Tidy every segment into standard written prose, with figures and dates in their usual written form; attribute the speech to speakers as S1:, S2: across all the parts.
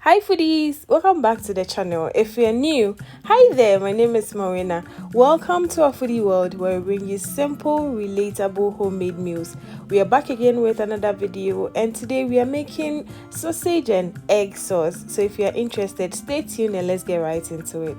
S1: Hi foodies, welcome back to the channel. If you're new, hi there, my name is Mawuena. Welcome to our foodie world where we bring you simple, relatable homemade meals. We are back again with another video, and today we are making sausage and egg sauce. So if you're interested, stay tuned and let's get right into it.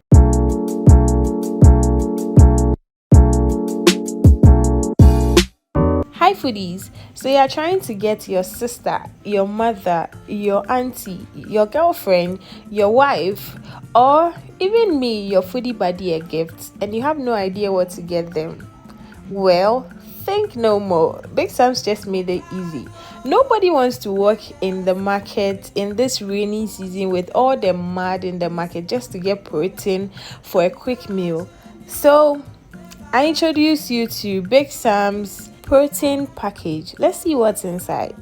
S1: Hi foodies, so you are trying to get your sister, your mother, your auntie, your girlfriend, your wife, or even me, your foodie buddy, a gift, and you have no idea what to get them. Well, think no more. Bigsamps just made it easy. Nobody wants to work in the market in this rainy season with all the mud in the market just to get protein for a quick meal. So I introduce you to Bigsamps protein package. Let's see what's inside.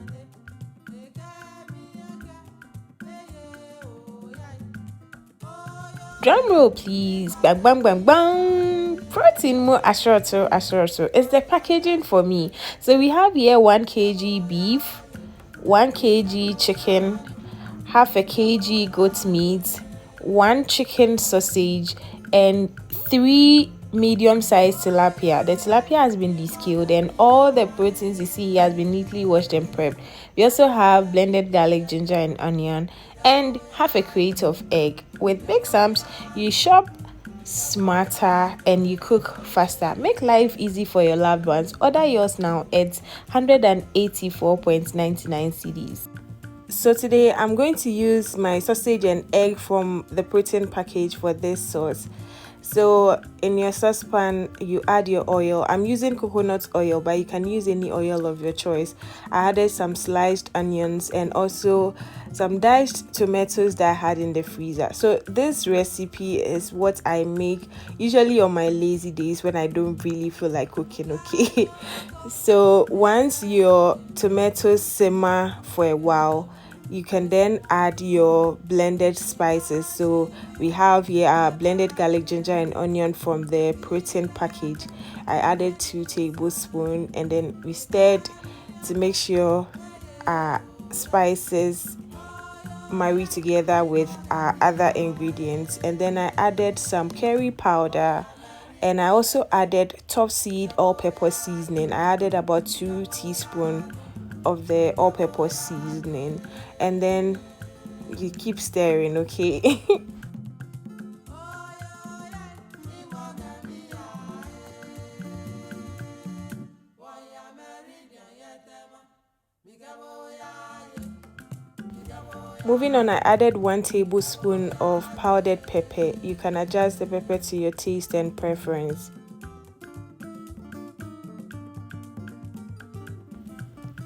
S1: Drum roll please. Bang bang bang bang. Protein mo assorto. It's the packaging for me. So we have here 1 kg beef, 1 kg chicken, half a kg goat meat, 1 chicken sausage, and 3 medium-sized tilapia. The tilapia has been descaled and all the proteins you see here has been neatly washed and prepped. We also have blended garlic, ginger, and onion, and half a crate of egg. With Bigsamps, you shop smarter and you cook faster. Make life easy for your loved ones. Order yours now at 184.99 cedis. So today I'm going to use my sausage and egg from the protein package for this sauce. So in your saucepan you add your oil. I'm using coconut oil, but you can use any oil of your choice. I added some sliced onions and also some diced tomatoes that I had in the freezer. So this recipe is what I make usually on my lazy days when I don't really feel like cooking, okay? So once your tomatoes simmer for a while, you can then add your blended spices. So we have here blended garlic, ginger, and onion from the protein package. I added 2 tablespoons and then we stirred to make sure spices marry together with other ingredients. And then I added some curry powder, and I also added top seed all-purpose seasoning. I added about 2 teaspoons of the all-purpose seasoning, and then you keep stirring, okay? Moving on, I added 1 tablespoon of powdered pepper. You can adjust the pepper to your taste and preference.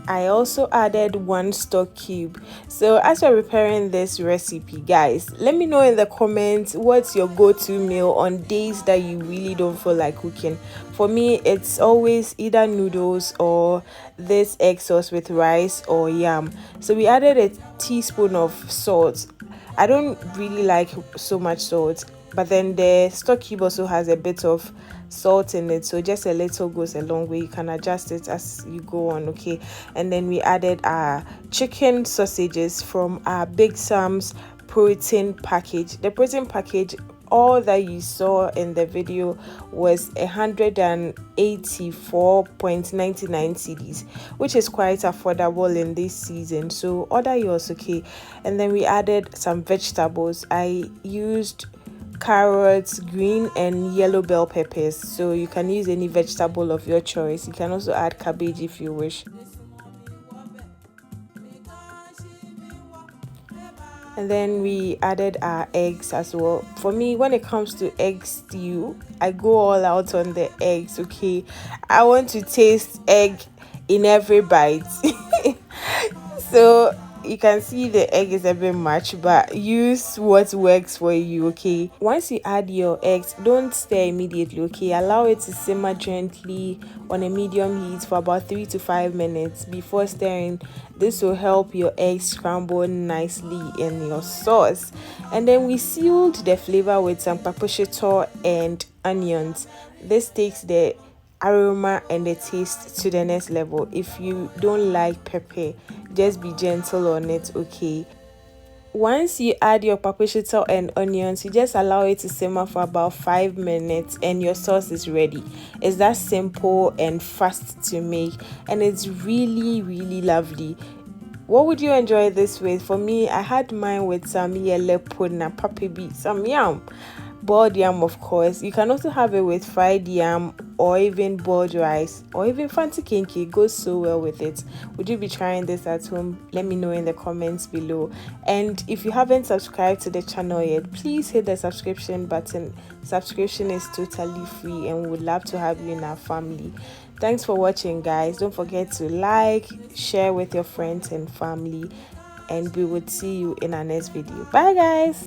S1: I also added 1 stock cube. So as you're preparing this recipe, guys, let me know in the comments what's your go-to meal on days that you really don't feel like cooking. For me, it's always either noodles or this egg sauce with rice or yam. So we added a teaspoon of salt. I don't really like so much salt, but then the stock cube also has a bit of salt in it, so just a little goes a long way. You can adjust it as you go on, okay? And then we added our chicken sausages from our Bigsamps protein package. The protein package, all that you saw in the video, was 184.99 cedis, which is quite affordable in this season. So order yours, okay? And then we added some vegetables. I used carrots, green and yellow bell peppers, so you can use any vegetable of your choice. You can also add cabbage if you wish. And then we added our eggs as well. For me, when it comes to egg stew, I go all out on the eggs, okay? I want to taste egg in every bite. So you can see the egg is a bit much, but use what works for you, okay? Once you add your eggs, don't stir immediately, okay? Allow it to simmer gently on a medium heat for about 3 to 5 minutes before stirring. This will help your eggs scramble nicely in your sauce. And then we sealed the flavor with some Kpakposhito and onions. This takes the aroma and the taste to the next level. If you don't like pepper, just be gentle on it, okay? Once you add your kpakposhito and onions, you just allow it to simmer for about 5 minutes and your sauce is ready. It's that simple and fast to make, and it's really lovely. What would you enjoy this with? For me, I had mine with some yellow puna papibi, some yam. Boiled yam, of course. You can also have it with fried yam or even boiled rice or even fancy kinky. It goes so well with it. Would you be trying this at home? Let me know in the comments below. And if you haven't subscribed to the channel yet, please hit the subscription button. Subscription is totally free and we would love to have you in our family. Thanks for watching, guys. Don't forget to like, share with your friends and family, and we will see you in our next video. Bye, guys.